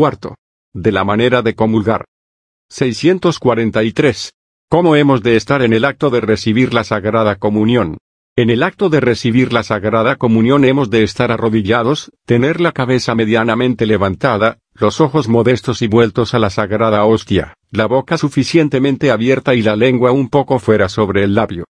cuarto. De la manera de comulgar. 643. ¿Cómo hemos de estar en el acto de recibir la Sagrada Comunión? En el acto de recibir la Sagrada Comunión hemos de estar arrodillados, tener la cabeza medianamente levantada, los ojos modestos y vueltos a la Sagrada Hostia, la boca suficientemente abierta y la lengua un poco fuera sobre el labio.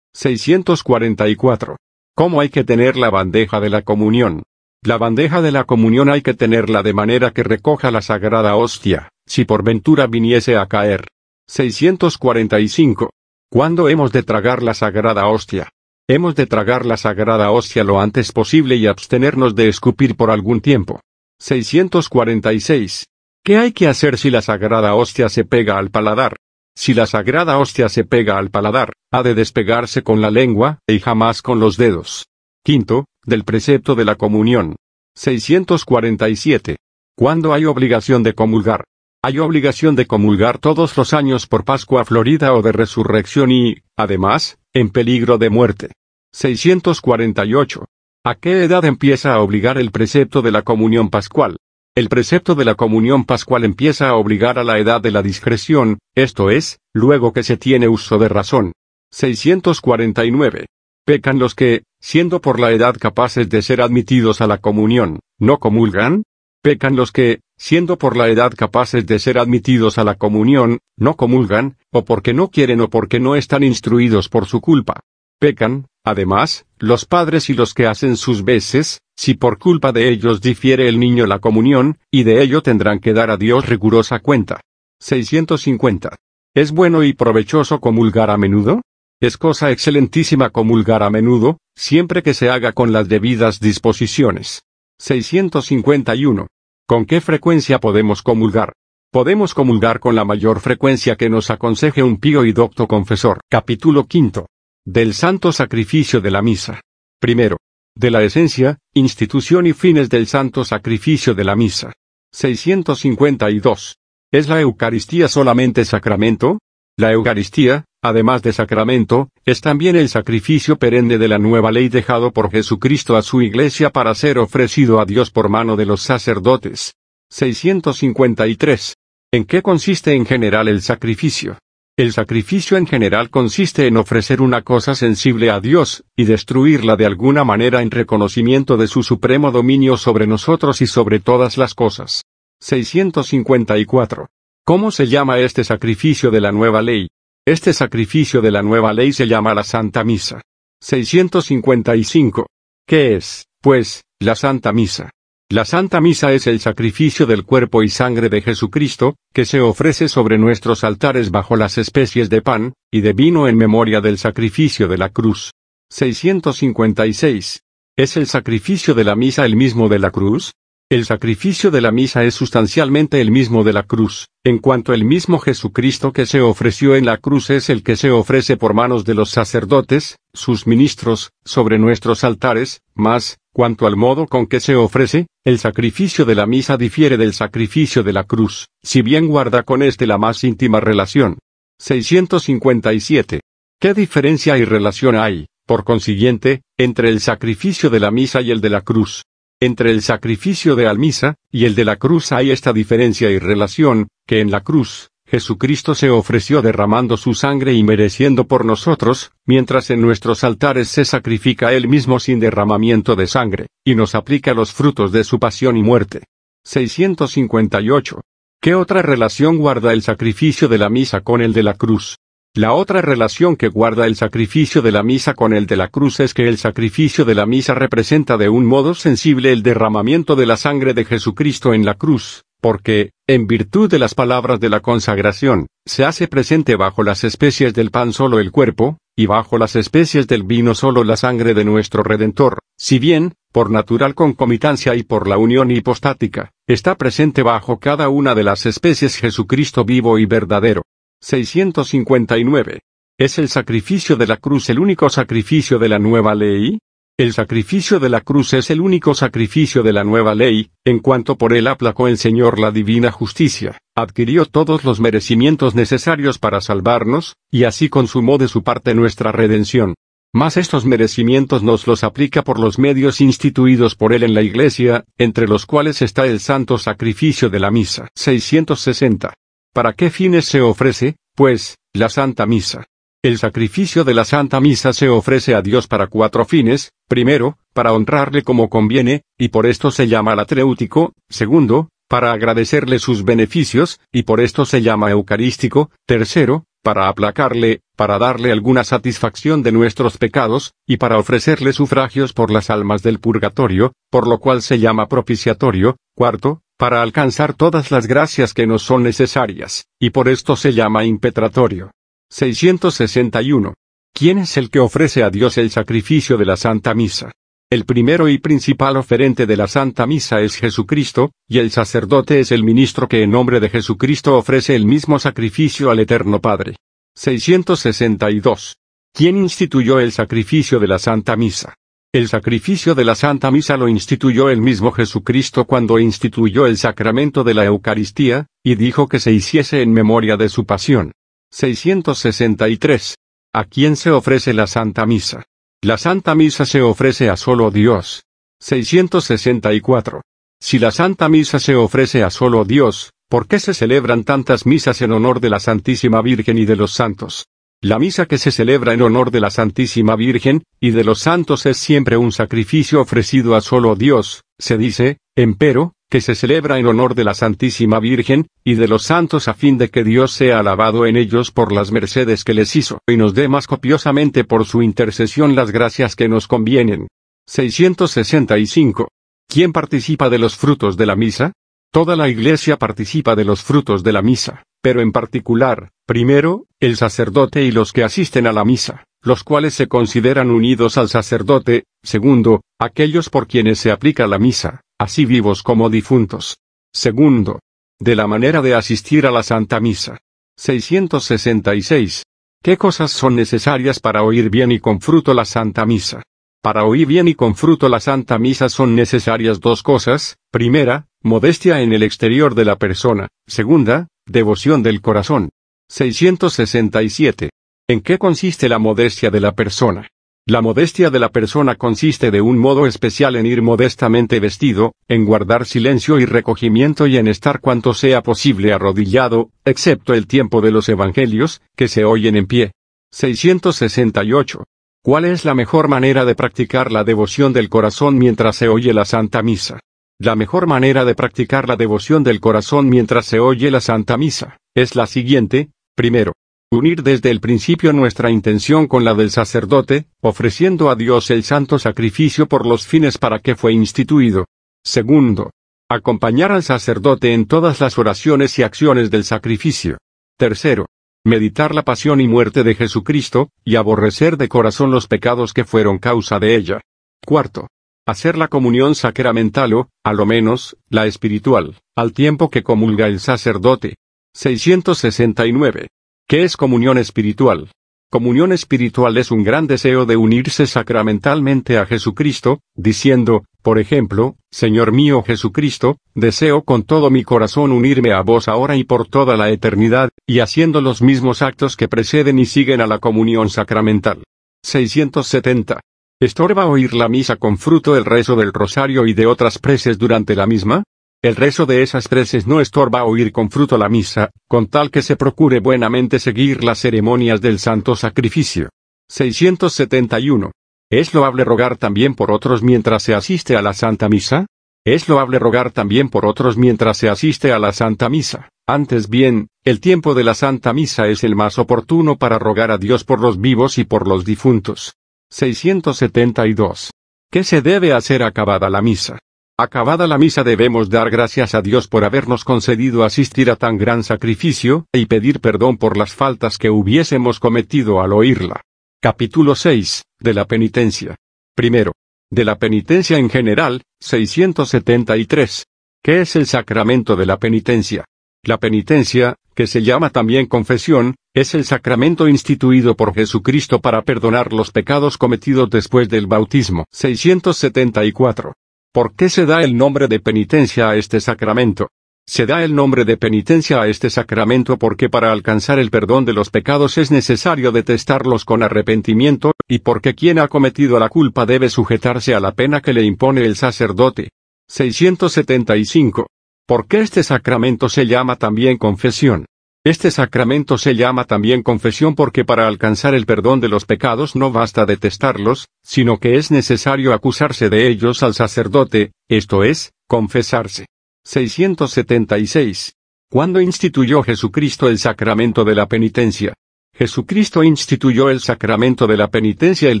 644. ¿Cómo hay que tener la bandeja de la comunión? La bandeja de la comunión hay que tenerla de manera que recoja la Sagrada Hostia, si por ventura viniese a caer. 645. ¿Cuándo hemos de tragar la Sagrada Hostia? Hemos de tragar la Sagrada Hostia lo antes posible y abstenernos de escupir por algún tiempo. 646. ¿Qué hay que hacer si la Sagrada Hostia se pega al paladar? Si la Sagrada Hostia se pega al paladar, ha de despegarse con la lengua, y jamás con los dedos. Quinto, del precepto de la comunión. 647. ¿Cuándo hay obligación de comulgar? Hay obligación de comulgar todos los años por Pascua Florida o de Resurrección y, además, en peligro de muerte. 648. ¿A qué edad empieza a obligar el precepto de la comunión pascual? El precepto de la comunión pascual empieza a obligar a la edad de la discreción, esto es, luego que se tiene uso de razón. 649. ¿Pecan los que, siendo por la edad capaces de ser admitidos a la comunión, no comulgan? ¿Pecan los que, siendo por la edad capaces de ser admitidos a la comunión, no comulgan, o porque no quieren o porque no están instruidos por su culpa? Pecan, además, los padres y los que hacen sus veces, si por culpa de ellos difiere el niño la comunión, y de ello tendrán que dar a Dios rigurosa cuenta. 650. ¿Es bueno y provechoso comulgar a menudo? Es cosa excelentísima comulgar a menudo, siempre que se haga con las debidas disposiciones. 651. ¿Con qué frecuencia podemos comulgar? Podemos comulgar con la mayor frecuencia que nos aconseje un pío y docto confesor. Capítulo 5. Del santo sacrificio de la misa. Primero. De la esencia, institución y fines del santo sacrificio de la misa. 652. ¿Es la Eucaristía solamente sacramento? La Eucaristía, además de sacramento, es también el sacrificio perenne de la nueva ley dejado por Jesucristo a su Iglesia para ser ofrecido a Dios por mano de los sacerdotes. 653. ¿En qué consiste en general el sacrificio? El sacrificio en general consiste en ofrecer una cosa sensible a Dios, y destruirla de alguna manera en reconocimiento de su supremo dominio sobre nosotros y sobre todas las cosas. 654. ¿Cómo se llama este sacrificio de la nueva ley? Este sacrificio de la nueva ley se llama la Santa Misa. 655. ¿Qué es, pues, la Santa Misa? La Santa Misa es el sacrificio del cuerpo y sangre de Jesucristo, que se ofrece sobre nuestros altares bajo las especies de pan y de vino en memoria del sacrificio de la cruz. 656. ¿Es el sacrificio de la misa el mismo de la cruz? El sacrificio de la misa es sustancialmente el mismo de la cruz, en cuanto el mismo Jesucristo que se ofreció en la cruz es el que se ofrece por manos de los sacerdotes, sus ministros, sobre nuestros altares, mas, cuanto al modo con que se ofrece, el sacrificio de la misa difiere del sacrificio de la cruz, si bien guarda con éste la más íntima relación. 657. ¿Qué diferencia y relación hay, por consiguiente, entre el sacrificio de la misa y el de la cruz? Entre el sacrificio de la misa y el de la cruz hay esta diferencia y relación, que en la cruz, Jesucristo se ofreció derramando su sangre y mereciendo por nosotros, mientras en nuestros altares se sacrifica Él mismo sin derramamiento de sangre, y nos aplica los frutos de su pasión y muerte. 658. ¿Qué otra relación guarda el sacrificio de la misa con el de la cruz? La otra relación que guarda el sacrificio de la misa con el de la cruz es que el sacrificio de la misa representa de un modo sensible el derramamiento de la sangre de Jesucristo en la cruz, porque, en virtud de las palabras de la consagración, se hace presente bajo las especies del pan solo el cuerpo, y bajo las especies del vino solo la sangre de nuestro Redentor, si bien, por natural concomitancia y por la unión hipostática, está presente bajo cada una de las especies Jesucristo vivo y verdadero. 659. ¿Es el sacrificio de la cruz el único sacrificio de la nueva ley? El sacrificio de la cruz es el único sacrificio de la nueva ley, en cuanto por él aplacó el Señor la divina justicia, adquirió todos los merecimientos necesarios para salvarnos, y así consumó de su parte nuestra redención. Mas estos merecimientos nos los aplica por los medios instituidos por él en la Iglesia, entre los cuales está el santo sacrificio de la misa. 660. ¿Para qué fines se ofrece, pues, la Santa Misa? El sacrificio de la Santa Misa se ofrece a Dios para 4 fines: primero, para honrarle como conviene, y por esto se llama latréutico; segundo, para agradecerle sus beneficios, y por esto se llama eucarístico; tercero, para aplacarle, para darle alguna satisfacción de nuestros pecados, y para ofrecerle sufragios por las almas del purgatorio, por lo cual se llama propiciatorio; cuarto, para alcanzar todas las gracias que nos son necesarias, y por esto se llama impetratorio. 661. ¿Quién es el que ofrece a Dios el sacrificio de la Santa Misa? El primero y principal oferente de la Santa Misa es Jesucristo, y el sacerdote es el ministro que en nombre de Jesucristo ofrece el mismo sacrificio al Eterno Padre. 662. ¿Quién instituyó el sacrificio de la Santa Misa? El sacrificio de la Santa Misa lo instituyó el mismo Jesucristo cuando instituyó el sacramento de la Eucaristía, y dijo que se hiciese en memoria de su pasión. 663. ¿A quién se ofrece la Santa Misa? La Santa Misa se ofrece a solo Dios. 664. Si la Santa Misa se ofrece a solo Dios, ¿por qué se celebran tantas misas en honor de la Santísima Virgen y de los santos? La misa que se celebra en honor de la Santísima Virgen y de los santos es siempre un sacrificio ofrecido a solo Dios. Se dice, empero, que se celebra en honor de la Santísima Virgen y de los santos a fin de que Dios sea alabado en ellos por las mercedes que les hizo y nos dé más copiosamente por su intercesión las gracias que nos convienen. 665. ¿Quién participa de los frutos de la misa? Toda la Iglesia participa de los frutos de la misa, pero en particular, primero, el sacerdote y los que asisten a la misa, los cuales se consideran unidos al sacerdote; segundo, aquellos por quienes se aplica la misa, así vivos como difuntos. Segundo, de la manera de asistir a la Santa Misa. 666. ¿Qué cosas son necesarias para oír bien y con fruto la Santa Misa? Para oír bien y con fruto la Santa Misa son necesarias 2 cosas: primera, modestia en el exterior de la persona; segunda, devoción del corazón. 667. ¿En qué consiste la modestia de la persona? La modestia de la persona consiste de un modo especial en ir modestamente vestido, en guardar silencio y recogimiento y en estar cuanto sea posible arrodillado, excepto el tiempo de los evangelios, que se oyen en pie. 668. ¿Cuál es la mejor manera de practicar la devoción del corazón mientras se oye la Santa Misa? La mejor manera de practicar la devoción del corazón mientras se oye la Santa Misa es la siguiente: primero, unir desde el principio nuestra intención con la del sacerdote, ofreciendo a Dios el santo sacrificio por los fines para que fue instituido. Segundo, acompañar al sacerdote en todas las oraciones y acciones del sacrificio. Tercero, meditar la pasión y muerte de Jesucristo, y aborrecer de corazón los pecados que fueron causa de ella. Cuarto, hacer la comunión sacramental o, a lo menos, la espiritual, al tiempo que comulga el sacerdote. 669. ¿Qué es comunión espiritual? Comunión espiritual es un gran deseo de unirse sacramentalmente a Jesucristo, diciendo, por ejemplo, Señor mío Jesucristo, deseo con todo mi corazón unirme a vos ahora y por toda la eternidad, y haciendo los mismos actos que preceden y siguen a la comunión sacramental. 670. ¿Estorba oír la misa con fruto el rezo del rosario y de otras preces durante la misma? El rezo de esas preces no estorba oír con fruto la misa, con tal que se procure buenamente seguir las ceremonias del santo sacrificio. 671. ¿Es loable rogar también por otros mientras se asiste a la Santa Misa? Es loable rogar también por otros mientras se asiste a la Santa Misa. Antes bien, el tiempo de la Santa Misa es el más oportuno para rogar a Dios por los vivos y por los difuntos. 672. ¿Qué se debe hacer acabada la misa? Acabada la misa debemos dar gracias a Dios por habernos concedido asistir a tan gran sacrificio, y pedir perdón por las faltas que hubiésemos cometido al oírla. Capítulo 6, de la penitencia. Primero, de la penitencia en general, 673. ¿Qué es el sacramento de la penitencia? La penitencia, que se llama también confesión, es el sacramento instituido por Jesucristo para perdonar los pecados cometidos después del bautismo. 674. ¿Por qué se da el nombre de penitencia a este sacramento? Se da el nombre de penitencia a este sacramento porque para alcanzar el perdón de los pecados es necesario detestarlos con arrepentimiento, y porque quien ha cometido la culpa debe sujetarse a la pena que le impone el sacerdote. 675. ¿Por qué este sacramento se llama también confesión? Este sacramento se llama también confesión porque para alcanzar el perdón de los pecados no basta detestarlos, sino que es necesario acusarse de ellos al sacerdote, esto es, confesarse. 676. ¿Cuándo instituyó Jesucristo el sacramento de la penitencia? Jesucristo instituyó el sacramento de la penitencia el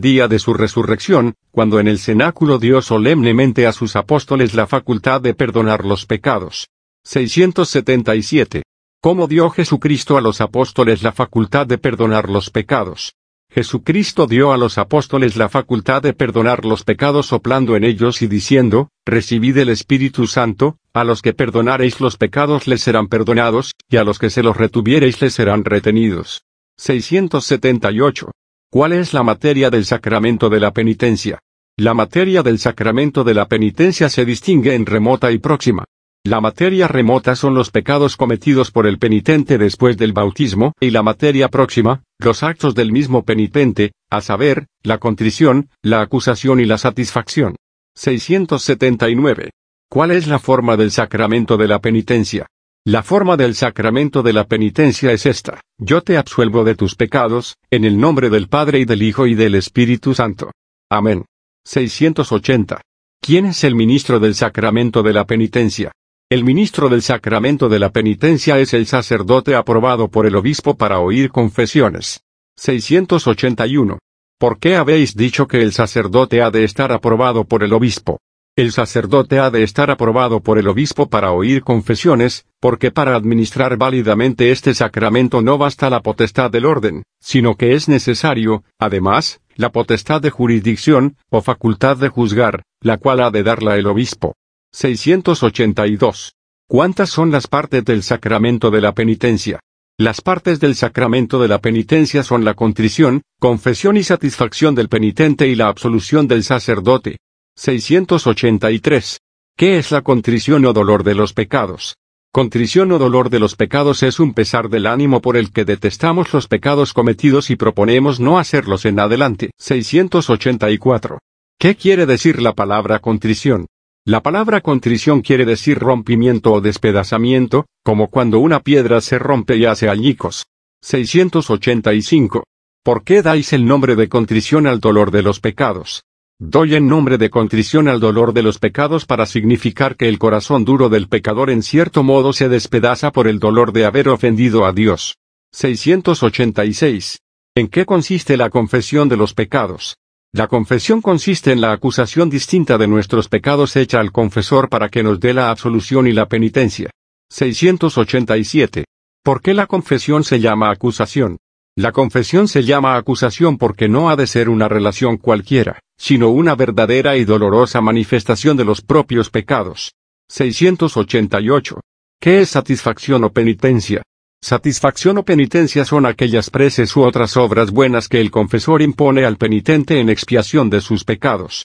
día de su resurrección, cuando en el cenáculo dio solemnemente a sus apóstoles la facultad de perdonar los pecados. 677. ¿Cómo dio Jesucristo a los apóstoles la facultad de perdonar los pecados? Jesucristo dio a los apóstoles la facultad de perdonar los pecados soplando en ellos y diciendo, recibid el Espíritu Santo, a los que perdonareis los pecados les serán perdonados, y a los que se los retuviereis les serán retenidos. 678. ¿Cuál es la materia del sacramento de la penitencia? La materia del sacramento de la penitencia se distingue en remota y próxima. La materia remota son los pecados cometidos por el penitente después del bautismo, y la materia próxima, los actos del mismo penitente, a saber, la contrición, la acusación y la satisfacción. 679. ¿Cuál es la forma del sacramento de la penitencia? La forma del sacramento de la penitencia es esta: yo te absuelvo de tus pecados, en el nombre del Padre y del Hijo y del Espíritu Santo. Amén. 680. ¿Quién es el ministro del sacramento de la penitencia? El ministro del sacramento de la penitencia es el sacerdote aprobado por el obispo para oír confesiones. 681. ¿Por qué habéis dicho que el sacerdote ha de estar aprobado por el obispo? El sacerdote ha de estar aprobado por el obispo para oír confesiones, porque para administrar válidamente este sacramento no basta la potestad del orden, sino que es necesario, además, la potestad de jurisdicción, o facultad de juzgar, la cual ha de darla el obispo. 682. ¿Cuántas son las partes del sacramento de la penitencia? Las partes del sacramento de la penitencia son la contrición, confesión y satisfacción del penitente y la absolución del sacerdote. 683. ¿Qué es la contrición o dolor de los pecados? Contrición o dolor de los pecados es un pesar del ánimo por el que detestamos los pecados cometidos y proponemos no hacerlos en adelante. 684. ¿Qué quiere decir la palabra contrición? La palabra contrición quiere decir rompimiento o despedazamiento, como cuando una piedra se rompe y hace añicos. 685. ¿Por qué dais el nombre de contrición al dolor de los pecados? Doy el nombre de contrición al dolor de los pecados para significar que el corazón duro del pecador en cierto modo se despedaza por el dolor de haber ofendido a Dios. 686. ¿En qué consiste la confesión de los pecados? La confesión consiste en la acusación distinta de nuestros pecados hecha al confesor para que nos dé la absolución y la penitencia. 687. ¿Por qué la confesión se llama acusación? La confesión se llama acusación porque no ha de ser una relación cualquiera, sino una verdadera y dolorosa manifestación de los propios pecados. 688. ¿Qué es satisfacción o penitencia? Satisfacción o penitencia son aquellas preces u otras obras buenas que el confesor impone al penitente en expiación de sus pecados.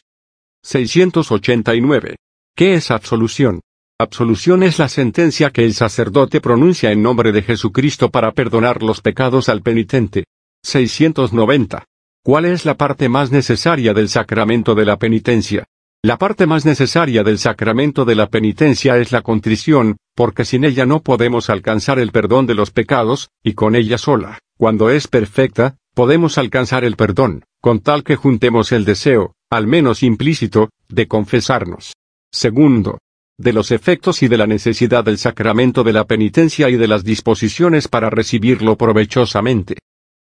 689. ¿Qué es absolución? Absolución es la sentencia que el sacerdote pronuncia en nombre de Jesucristo para perdonar los pecados al penitente. 690. ¿Cuál es la parte más necesaria del sacramento de la penitencia? La parte más necesaria del sacramento de la penitencia es la contrición, porque sin ella no podemos alcanzar el perdón de los pecados, y con ella sola, cuando es perfecta, podemos alcanzar el perdón, con tal que juntemos el deseo, al menos implícito, de confesarnos. Segundo, de los efectos y de la necesidad del sacramento de la penitencia y de las disposiciones para recibirlo provechosamente.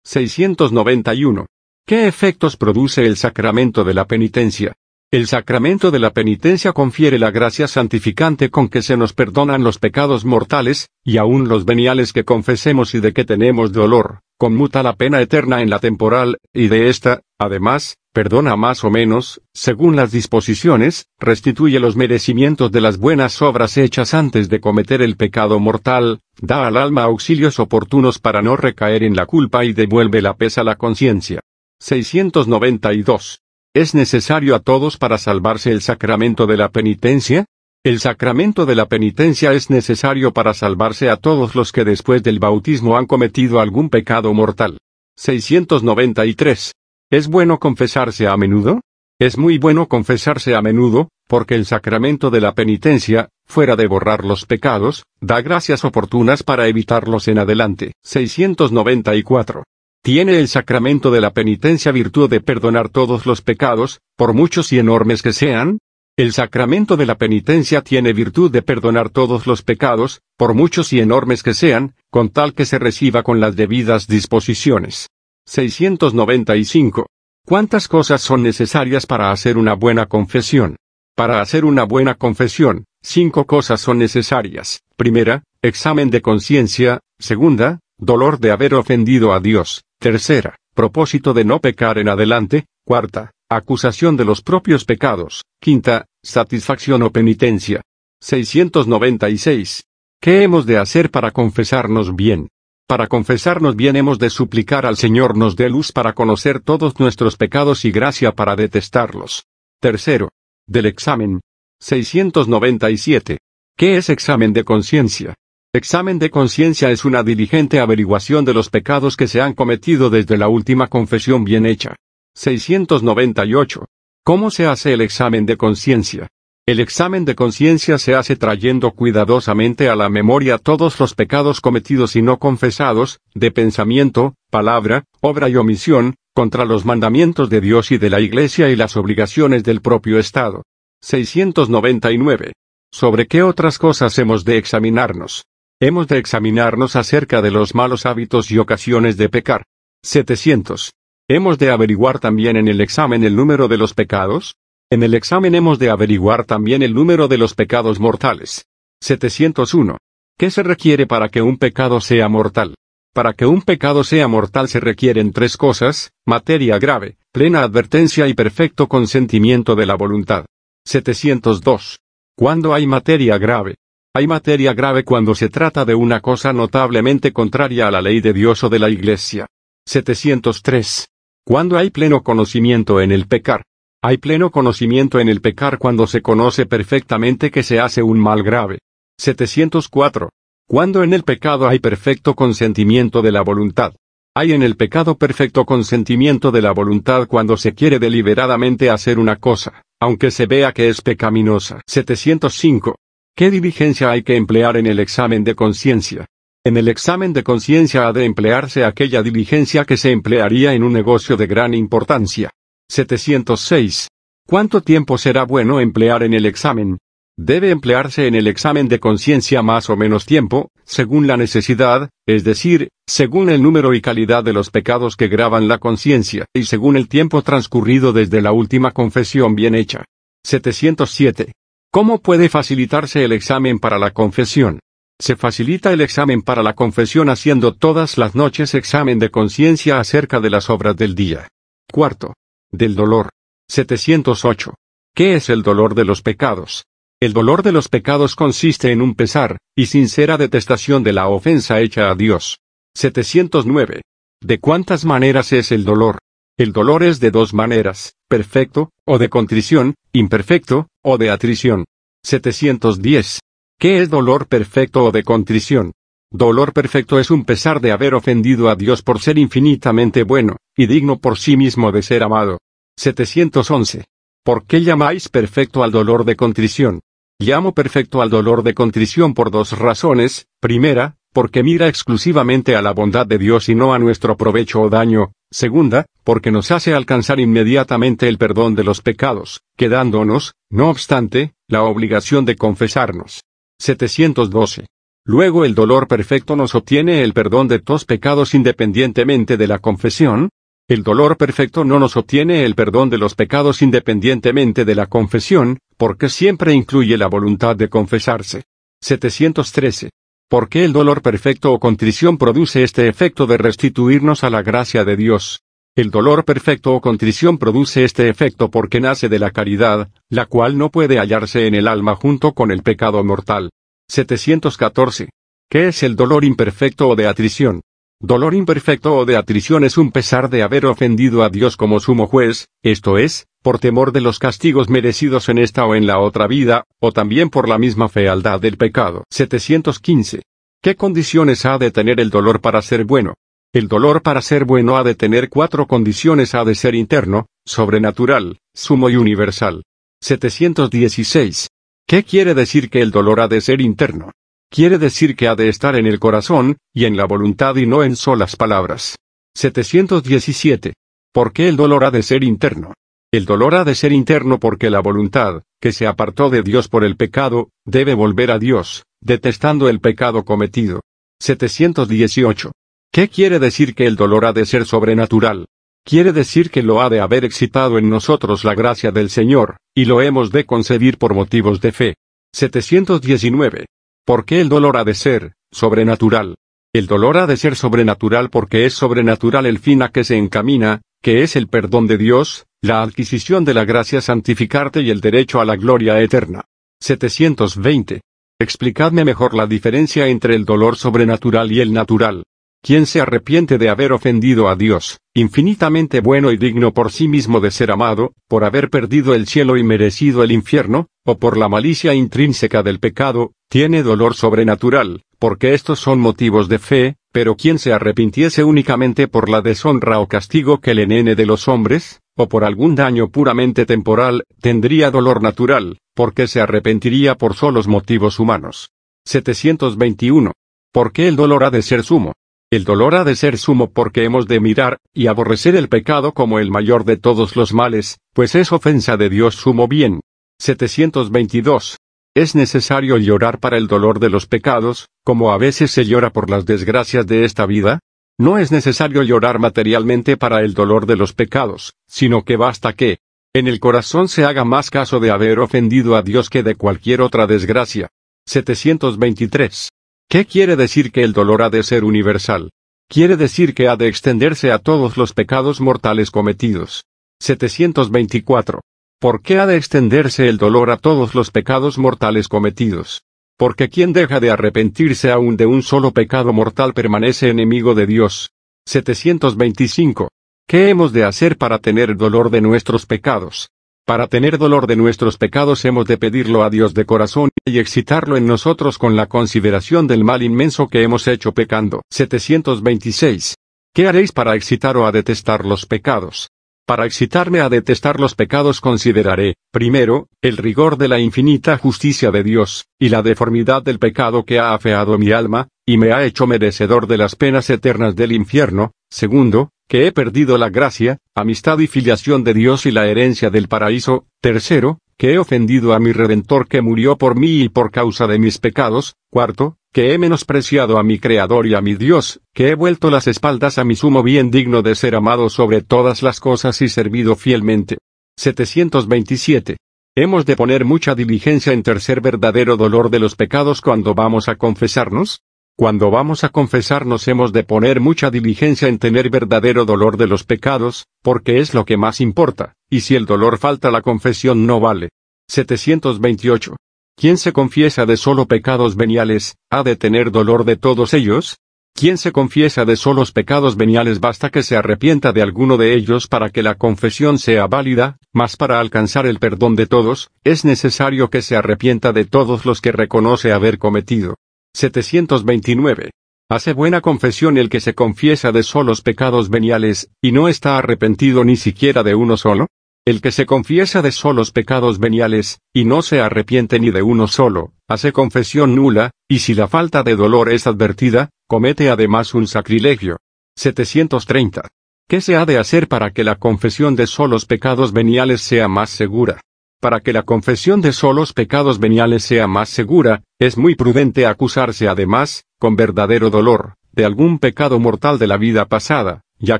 691. ¿Qué efectos produce el sacramento de la penitencia? El sacramento de la penitencia confiere la gracia santificante con que se nos perdonan los pecados mortales, y aun los veniales que confesemos y de que tenemos dolor, conmuta la pena eterna en la temporal, y de esta, además, perdona más o menos, según las disposiciones, restituye los merecimientos de las buenas obras hechas antes de cometer el pecado mortal, da al alma auxilios oportunos para no recaer en la culpa y devuelve la paz a la conciencia. 692. ¿Es necesario a todos para salvarse el sacramento de la penitencia? El sacramento de la penitencia es necesario para salvarse a todos los que después del bautismo han cometido algún pecado mortal. 693. ¿Es bueno confesarse a menudo? Es muy bueno confesarse a menudo, porque el sacramento de la penitencia, fuera de borrar los pecados, da gracias oportunas para evitarlos en adelante. 694. ¿Tiene el sacramento de la penitencia virtud de perdonar todos los pecados, por muchos y enormes que sean? El sacramento de la penitencia tiene virtud de perdonar todos los pecados, por muchos y enormes que sean, con tal que se reciba con las debidas disposiciones. 695. ¿Cuántas cosas son necesarias para hacer una buena confesión? Para hacer una buena confesión, 5 cosas son necesarias. Primera, examen de conciencia. Segunda, dolor de haber ofendido a Dios. Tercera, propósito de no pecar en adelante. Cuarta, acusación de los propios pecados. Quinta, satisfacción o penitencia. 696. ¿Qué hemos de hacer para confesarnos bien? Para confesarnos bien hemos de suplicar al Señor nos dé luz para conocer todos nuestros pecados y gracia para detestarlos. Tercero, del examen. 697. ¿Qué es examen de conciencia? Examen de conciencia es una diligente averiguación de los pecados que se han cometido desde la última confesión bien hecha. 698. ¿Cómo se hace el examen de conciencia? El examen de conciencia se hace trayendo cuidadosamente a la memoria todos los pecados cometidos y no confesados, de pensamiento, palabra, obra y omisión, contra los mandamientos de Dios y de la Iglesia y las obligaciones del propio Estado. 699. ¿Sobre qué otras cosas hemos de examinarnos? Hemos de examinarnos acerca de los malos hábitos y ocasiones de pecar. 700. ¿Hemos de averiguar también en el examen el número de los pecados? En el examen hemos de averiguar también el número de los pecados mortales. 701. ¿Qué se requiere para que un pecado sea mortal? Para que un pecado sea mortal se requieren 3 cosas: materia grave, plena advertencia y perfecto consentimiento de la voluntad. 702. ¿Cuándo hay materia grave? Hay materia grave cuando se trata de una cosa notablemente contraria a la ley de Dios o de la Iglesia. 703. ¿Cuándo hay pleno conocimiento en el pecar? Hay pleno conocimiento en el pecar cuando se conoce perfectamente que se hace un mal grave. 704. ¿Cuándo en el pecado hay perfecto consentimiento de la voluntad? Hay en el pecado perfecto consentimiento de la voluntad cuando se quiere deliberadamente hacer una cosa, aunque se vea que es pecaminosa. 705. ¿Qué diligencia hay que emplear en el examen de conciencia? En el examen de conciencia ha de emplearse aquella diligencia que se emplearía en un negocio de gran importancia. 706. ¿Cuánto tiempo será bueno emplear en el examen? Debe emplearse en el examen de conciencia más o menos tiempo, según la necesidad, es decir, según el número y calidad de los pecados que gravan la conciencia, y según el tiempo transcurrido desde la última confesión bien hecha. 707. ¿Cómo puede facilitarse el examen para la confesión? Se facilita el examen para la confesión haciendo todas las noches examen de conciencia acerca de las obras del día. Cuarto. Del dolor. 708. ¿Qué es el dolor de los pecados? El dolor de los pecados consiste en un pesar, y sincera detestación de la ofensa hecha a Dios. 709. ¿De cuántas maneras es el dolor? El dolor es de 2 maneras, perfecto, o de contrición, imperfecto, o de atrición. 710. ¿Qué es dolor perfecto o de contrición? Dolor perfecto es un pesar de haber ofendido a Dios por ser infinitamente bueno, y digno por sí mismo de ser amado. 711. ¿Por qué llamáis perfecto al dolor de contrición? Llamo perfecto al dolor de contrición por 2 razones. Primera, porque mira exclusivamente a la bondad de Dios y no a nuestro provecho o daño. Segunda, porque nos hace alcanzar inmediatamente el perdón de los pecados, quedándonos, no obstante, la obligación de confesarnos. 712. Luego el dolor perfecto nos obtiene el perdón de todos pecados independientemente de la confesión. El dolor perfecto no nos obtiene el perdón de los pecados independientemente de la confesión, porque siempre incluye la voluntad de confesarse. 713. ¿Por qué el dolor perfecto o contrición produce este efecto de restituirnos a la gracia de Dios? El dolor perfecto o contrición produce este efecto porque nace de la caridad, la cual no puede hallarse en el alma junto con el pecado mortal. 714. ¿Qué es el dolor imperfecto o de atrición? Dolor imperfecto o de atrición es un pesar de haber ofendido a Dios como sumo juez, esto es, por temor de los castigos merecidos en esta o en la otra vida, o también por la misma fealdad del pecado. 715. ¿Qué condiciones ha de tener el dolor para ser bueno? El dolor para ser bueno ha de tener 4 condiciones: ha de ser interno, sobrenatural, sumo y universal. 716. ¿Qué quiere decir que el dolor ha de ser interno? Quiere decir que ha de estar en el corazón, y en la voluntad y no en solas palabras. 717. ¿Por qué el dolor ha de ser interno? El dolor ha de ser interno porque la voluntad, que se apartó de Dios por el pecado, debe volver a Dios, detestando el pecado cometido. 718. ¿Qué quiere decir que el dolor ha de ser sobrenatural? Quiere decir que lo ha de haber excitado en nosotros la gracia del Señor, y lo hemos de concebir por motivos de fe. 719. ¿Por qué el dolor ha de ser sobrenatural? El dolor ha de ser sobrenatural porque es sobrenatural el fin a que se encamina, que es el perdón de Dios, la adquisición de la gracia santificante y el derecho a la gloria eterna. 720. Explicadme mejor la diferencia entre el dolor sobrenatural y el natural. ¿Quién se arrepiente de haber ofendido a Dios, infinitamente bueno y digno por sí mismo de ser amado, por haber perdido el cielo y merecido el infierno, o por la malicia intrínseca del pecado, tiene dolor sobrenatural, porque estos son motivos de fe, pero quien se arrepintiese únicamente por la deshonra o castigo que le nene de los hombres, o por algún daño puramente temporal, tendría dolor natural, porque se arrepentiría por solos motivos humanos. 721. ¿Por qué el dolor ha de ser sumo? El dolor ha de ser sumo porque hemos de mirar, y aborrecer el pecado como el mayor de todos los males, pues es ofensa de Dios sumo bien. 722. ¿Es necesario llorar para el dolor de los pecados, como a veces se llora por las desgracias de esta vida? No es necesario llorar materialmente para el dolor de los pecados, sino que basta que, en el corazón se haga más caso de haber ofendido a Dios que de cualquier otra desgracia. 723. ¿Qué quiere decir que el dolor ha de ser universal? Quiere decir que ha de extenderse a todos los pecados mortales cometidos. 724. ¿Por qué ha de extenderse el dolor a todos los pecados mortales cometidos? Porque quien deja de arrepentirse aún de un solo pecado mortal permanece enemigo de Dios. 725. ¿Qué hemos de hacer para tener dolor de nuestros pecados? Para tener dolor de nuestros pecados hemos de pedirlo a Dios de corazón, y excitarlo en nosotros con la consideración del mal inmenso que hemos hecho pecando. 726. ¿Qué haréis para excitar o a detestar los pecados? Para excitarme a detestar los pecados consideraré, primero, el rigor de la infinita justicia de Dios, y la deformidad del pecado que ha afeado mi alma, y me ha hecho merecedor de las penas eternas del infierno. Segundo, que he perdido la gracia, amistad y filiación de Dios y la herencia del paraíso. Tercero, que he ofendido a mi Redentor que murió por mí y por causa de mis pecados. Cuarto, que he menospreciado a mi Creador y a mi Dios, que he vuelto las espaldas a mi sumo bien digno de ser amado sobre todas las cosas y servido fielmente. 727. ¿Hemos de poner mucha diligencia en tercer verdadero dolor de los pecados cuando vamos a confesarnos? Cuando vamos a confesarnos hemos de poner mucha diligencia en tener verdadero dolor de los pecados, porque es lo que más importa, y si el dolor falta la confesión no vale. 728. ¿Quién se confiesa de solo pecados veniales, ha de tener dolor de todos ellos? ¿Quién se confiesa de solos pecados veniales basta que se arrepienta de alguno de ellos para que la confesión sea válida, mas para alcanzar el perdón de todos, es necesario que se arrepienta de todos los que reconoce haber cometido. 729. Hace buena confesión el que se confiesa de solos pecados veniales, y no está arrepentido ni siquiera de uno solo. El que se confiesa de solos pecados veniales, y no se arrepiente ni de uno solo, hace confesión nula, y si la falta de dolor es advertida, comete además un sacrilegio. 730. ¿Qué se ha de hacer para que la confesión de solos pecados veniales sea más segura? Para que la confesión de solos pecados veniales sea más segura, es muy prudente acusarse además, con verdadero dolor, de algún pecado mortal de la vida pasada, ya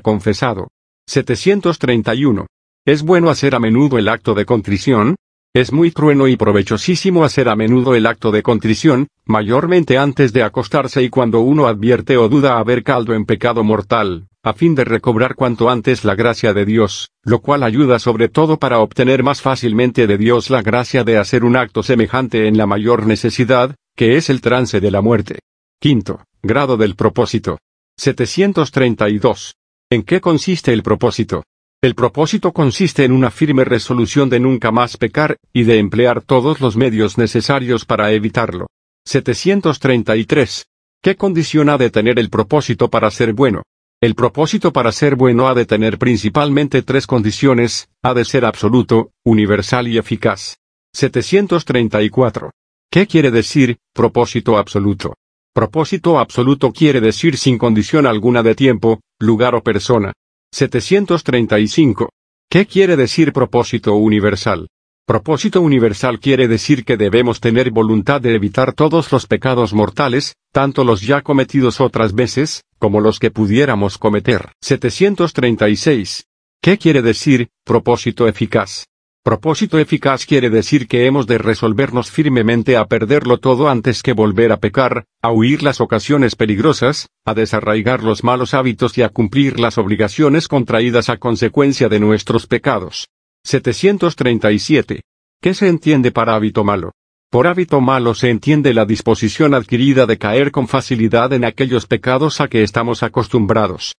confesado. 731. ¿Es bueno hacer a menudo el acto de contrición? Es muy trueno y provechosísimo hacer a menudo el acto de contrición, mayormente antes de acostarse y cuando uno advierte o duda haber caído en pecado mortal, a fin de recobrar cuanto antes la gracia de Dios, lo cual ayuda sobre todo para obtener más fácilmente de Dios la gracia de hacer un acto semejante en la mayor necesidad, que es el trance de la muerte. Quinto, grado del propósito. 732. ¿En qué consiste el propósito? El propósito consiste en una firme resolución de nunca más pecar, y de emplear todos los medios necesarios para evitarlo. 733. ¿Qué condición ha de tener el propósito para ser bueno? El propósito para ser bueno ha de tener principalmente tres condiciones: ha de ser absoluto, universal y eficaz. 734. ¿Qué quiere decir propósito absoluto? Propósito absoluto quiere decir sin condición alguna de tiempo, lugar o persona. 735. ¿Qué quiere decir propósito universal? Propósito universal quiere decir que debemos tener voluntad de evitar todos los pecados mortales, tanto los ya cometidos otras veces, como los que pudiéramos cometer. 736. ¿Qué quiere decir propósito eficaz? Propósito eficaz quiere decir que hemos de resolvernos firmemente a perderlo todo antes que volver a pecar, a huir las ocasiones peligrosas, a desarraigar los malos hábitos y a cumplir las obligaciones contraídas a consecuencia de nuestros pecados. 737. ¿Qué se entiende para hábito malo? Por hábito malo se entiende la disposición adquirida de caer con facilidad en aquellos pecados a que estamos acostumbrados.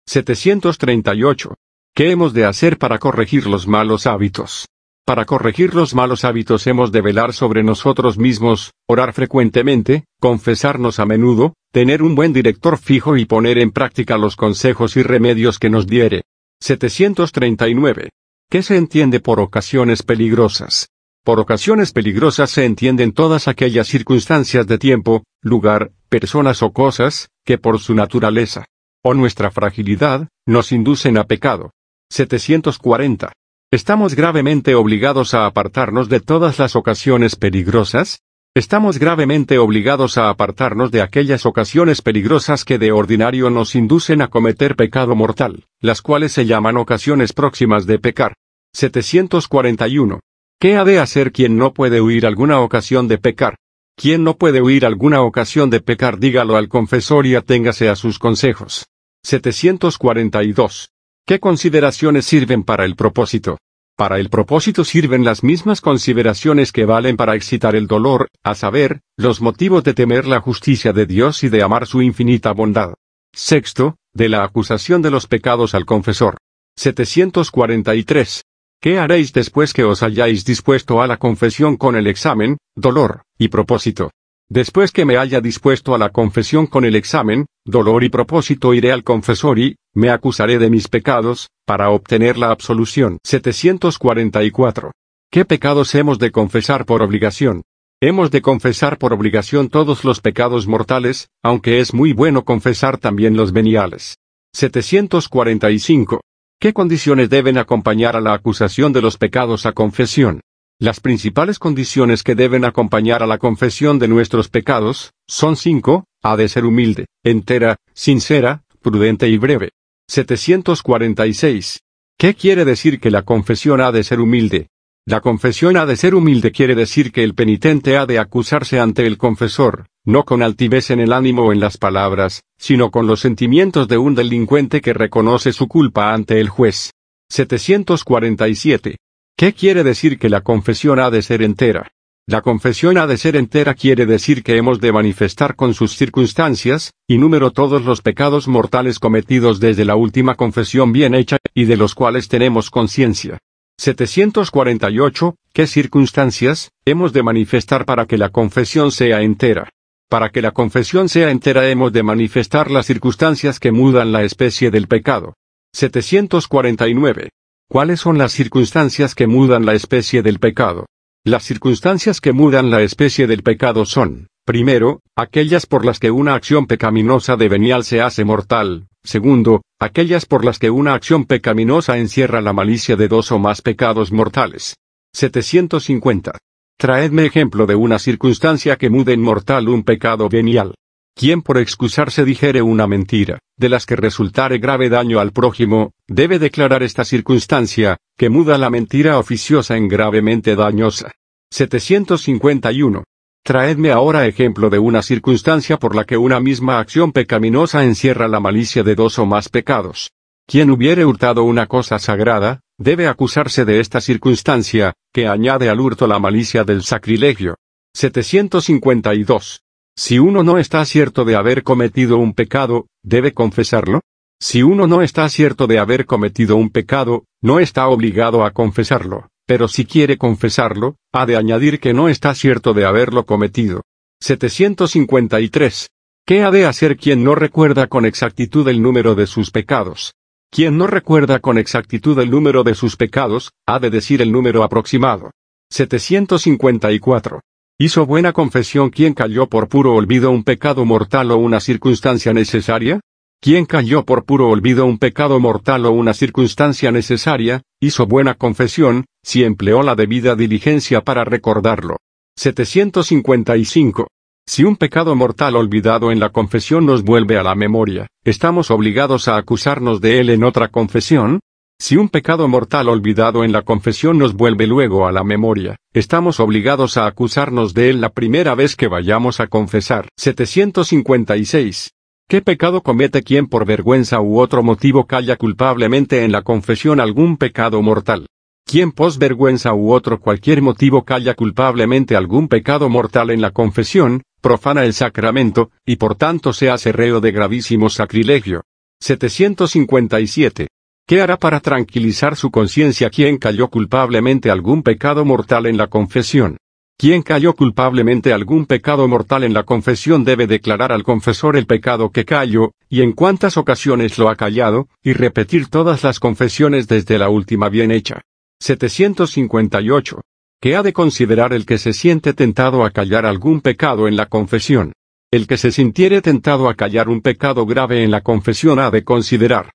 738. ¿Qué hemos de hacer para corregir los malos hábitos? Para corregir los malos hábitos hemos de velar sobre nosotros mismos, orar frecuentemente, confesarnos a menudo, tener un buen director fijo y poner en práctica los consejos y remedios que nos diere. 739. ¿Qué se entiende por ocasiones peligrosas? Por ocasiones peligrosas se entienden todas aquellas circunstancias de tiempo, lugar, personas o cosas, que por su naturaleza, o nuestra fragilidad, nos inducen a pecado. 740. ¿Estamos gravemente obligados a apartarnos de todas las ocasiones peligrosas? Estamos gravemente obligados a apartarnos de aquellas ocasiones peligrosas que de ordinario nos inducen a cometer pecado mortal, las cuales se llaman ocasiones próximas de pecar. 741. ¿Qué ha de hacer quien no puede huir alguna ocasión de pecar? Quien no puede huir alguna ocasión de pecar, dígalo al confesor y aténgase a sus consejos. 742. ¿Qué consideraciones sirven para el propósito? Para el propósito sirven las mismas consideraciones que valen para excitar el dolor, a saber, los motivos de temer la justicia de Dios y de amar su infinita bondad. Sexto, de la acusación de los pecados al confesor. 743. ¿Qué haréis después que os hayáis dispuesto a la confesión con el examen, dolor, y propósito? Después que me haya dispuesto a la confesión con el examen, dolor y propósito, iré al confesor y me acusaré de mis pecados, para obtener la absolución. 744. ¿Qué pecados hemos de confesar por obligación? Hemos de confesar por obligación todos los pecados mortales, aunque es muy bueno confesar también los veniales. 745. ¿Qué condiciones deben acompañar a la acusación de los pecados a confesión? Las principales condiciones que deben acompañar a la confesión de nuestros pecados, son 5, ha de ser humilde, entera, sincera, prudente y breve. 746. ¿Qué quiere decir que la confesión ha de ser humilde? La confesión ha de ser humilde quiere decir que el penitente ha de acusarse ante el confesor, no con altivez en el ánimo o en las palabras, sino con los sentimientos de un delincuente que reconoce su culpa ante el juez. 747. ¿Qué quiere decir que la confesión ha de ser entera? La confesión ha de ser entera quiere decir que hemos de manifestar con sus circunstancias, y número todos los pecados mortales cometidos desde la última confesión bien hecha, y de los cuales tenemos conciencia. 748. ¿Qué circunstancias hemos de manifestar para que la confesión sea entera? Para que la confesión sea entera hemos de manifestar las circunstancias que mudan la especie del pecado. 749. ¿Cuáles son las circunstancias que mudan la especie del pecado? Las circunstancias que mudan la especie del pecado son, primero, aquellas por las que una acción pecaminosa de venial se hace mortal; segundo, aquellas por las que una acción pecaminosa encierra la malicia de dos o más pecados mortales. 750. Traedme ejemplo de una circunstancia que mude en mortal un pecado venial. Quien por excusarse dijere una mentira, de las que resultare grave daño al prójimo, debe declarar esta circunstancia, que muda la mentira oficiosa en gravemente dañosa. 751. Traedme ahora ejemplo de una circunstancia por la que una misma acción pecaminosa encierra la malicia de dos o más pecados. Quien hubiere hurtado una cosa sagrada, debe acusarse de esta circunstancia, que añade al hurto la malicia del sacrilegio. 752. Si uno no está cierto de haber cometido un pecado, ¿debe confesarlo? Si uno no está cierto de haber cometido un pecado, no está obligado a confesarlo, pero si quiere confesarlo, ha de añadir que no está cierto de haberlo cometido. 753. ¿Qué ha de hacer quien no recuerda con exactitud el número de sus pecados? Quien no recuerda con exactitud el número de sus pecados, ha de decir el número aproximado. 754. ¿Hizo buena confesión quien cayó por puro olvido un pecado mortal o una circunstancia necesaria? Quien cayó por puro olvido un pecado mortal o una circunstancia necesaria, hizo buena confesión, si empleó la debida diligencia para recordarlo. 755. Si un pecado mortal olvidado en la confesión nos vuelve a la memoria, ¿estamos obligados a acusarnos de él en otra confesión? Si un pecado mortal olvidado en la confesión nos vuelve luego a la memoria, ¿estamos obligados a acusarnos de él la primera vez que vayamos a confesar? 756. ¿Qué pecado comete quien por vergüenza u otro motivo calla culpablemente en la confesión algún pecado mortal? Quien por vergüenza u otro cualquier motivo calla culpablemente algún pecado mortal en la confesión, profana el sacramento, y por tanto se hace reo de gravísimo sacrilegio. 757. ¿Qué hará para tranquilizar su conciencia quien cayó culpablemente algún pecado mortal en la confesión? Quien cayó culpablemente algún pecado mortal en la confesión debe declarar al confesor el pecado que cayó, y en cuántas ocasiones lo ha callado, y repetir todas las confesiones desde la última bien hecha. 758. ¿Qué ha de considerar el que se siente tentado a callar algún pecado en la confesión? El que se sintiere tentado a callar un pecado grave en la confesión ha de considerar: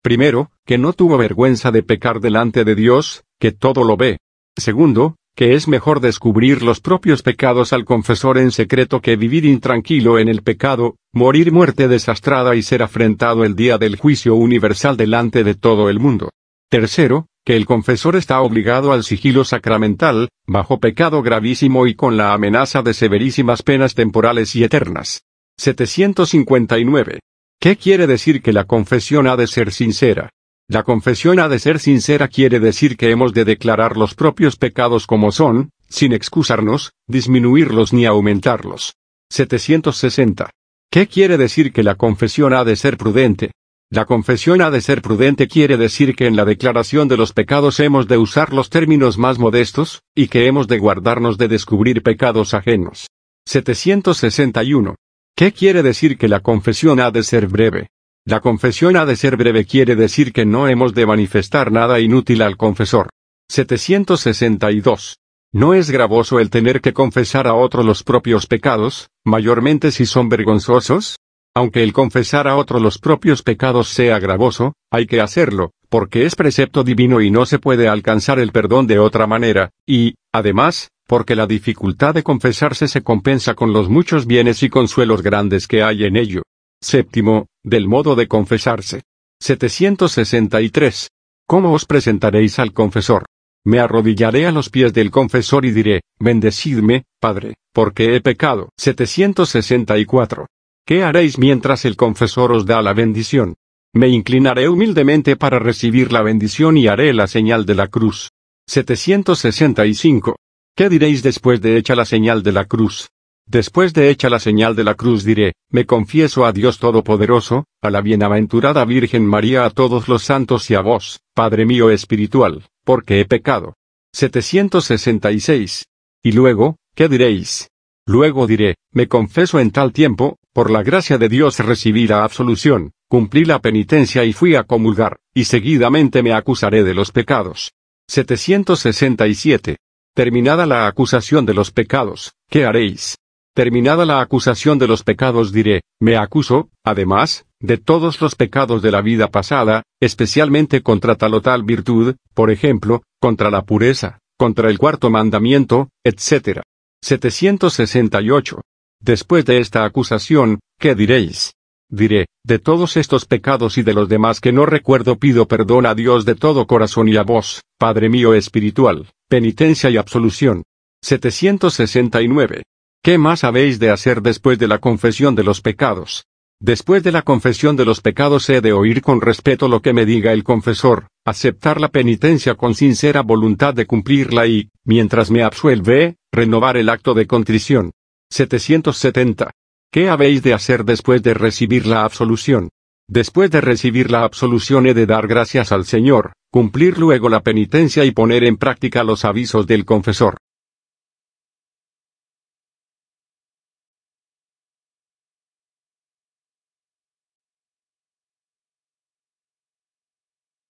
primero, que no tuvo vergüenza de pecar delante de Dios, que todo lo ve. Segundo, que es mejor descubrir los propios pecados al confesor en secreto que vivir intranquilo en el pecado, morir muerte desastrada y ser afrentado el día del juicio universal delante de todo el mundo. Tercero, que el confesor está obligado al sigilo sacramental, bajo pecado gravísimo y con la amenaza de severísimas penas temporales y eternas. 759. ¿Qué quiere decir que la confesión ha de ser sincera? La confesión ha de ser sincera quiere decir que hemos de declarar los propios pecados como son, sin excusarnos, disminuirlos ni aumentarlos. 760. ¿Qué quiere decir que la confesión ha de ser prudente? La confesión ha de ser prudente quiere decir que en la declaración de los pecados hemos de usar los términos más modestos, y que hemos de guardarnos de descubrir pecados ajenos. 761. ¿Qué quiere decir que la confesión ha de ser breve? La confesión ha de ser breve quiere decir que no hemos de manifestar nada inútil al confesor. 762. ¿No es gravoso el tener que confesar a otro los propios pecados, mayormente si son vergonzosos? Aunque el confesar a otro los propios pecados sea gravoso, hay que hacerlo, porque es precepto divino y no se puede alcanzar el perdón de otra manera, y, además, porque la dificultad de confesarse se compensa con los muchos bienes y consuelos grandes que hay en ello. Séptimo, del modo de confesarse. 763. ¿Cómo os presentaréis al confesor? Me arrodillaré a los pies del confesor y diré: bendecidme, Padre, porque he pecado. 764. ¿Qué haréis mientras el confesor os da la bendición? Me inclinaré humildemente para recibir la bendición y haré la señal de la cruz. 765. ¿Qué diréis después de hecha la señal de la cruz? Después de hecha la señal de la cruz diré: me confieso a Dios Todopoderoso, a la bienaventurada Virgen María, a todos los santos y a vos, Padre mío espiritual, porque he pecado. 766. Y luego, ¿qué diréis? Luego diré: me confeso en tal tiempo, por la gracia de Dios recibí la absolución, cumplí la penitencia y fui a comulgar, y seguidamente me acusaré de los pecados. 767. Terminada la acusación de los pecados, ¿qué haréis? Terminada la acusación de los pecados diré: me acuso, además, de todos los pecados de la vida pasada, especialmente contra tal o tal virtud, por ejemplo, contra la pureza, contra el cuarto mandamiento, etc. 768. Después de esta acusación, ¿qué diréis? Diré: de todos estos pecados y de los demás que no recuerdo pido perdón a Dios de todo corazón y a vos, Padre mío espiritual, penitencia y absolución. 769. ¿Qué más habéis de hacer después de la confesión de los pecados? Después de la confesión de los pecados he de oír con respeto lo que me diga el confesor, aceptar la penitencia con sincera voluntad de cumplirla y, mientras me absuelve, renovar el acto de contrición. 770. ¿Qué habéis de hacer después de recibir la absolución? Después de recibir la absolución he de dar gracias al Señor, cumplir luego la penitencia y poner en práctica los avisos del confesor.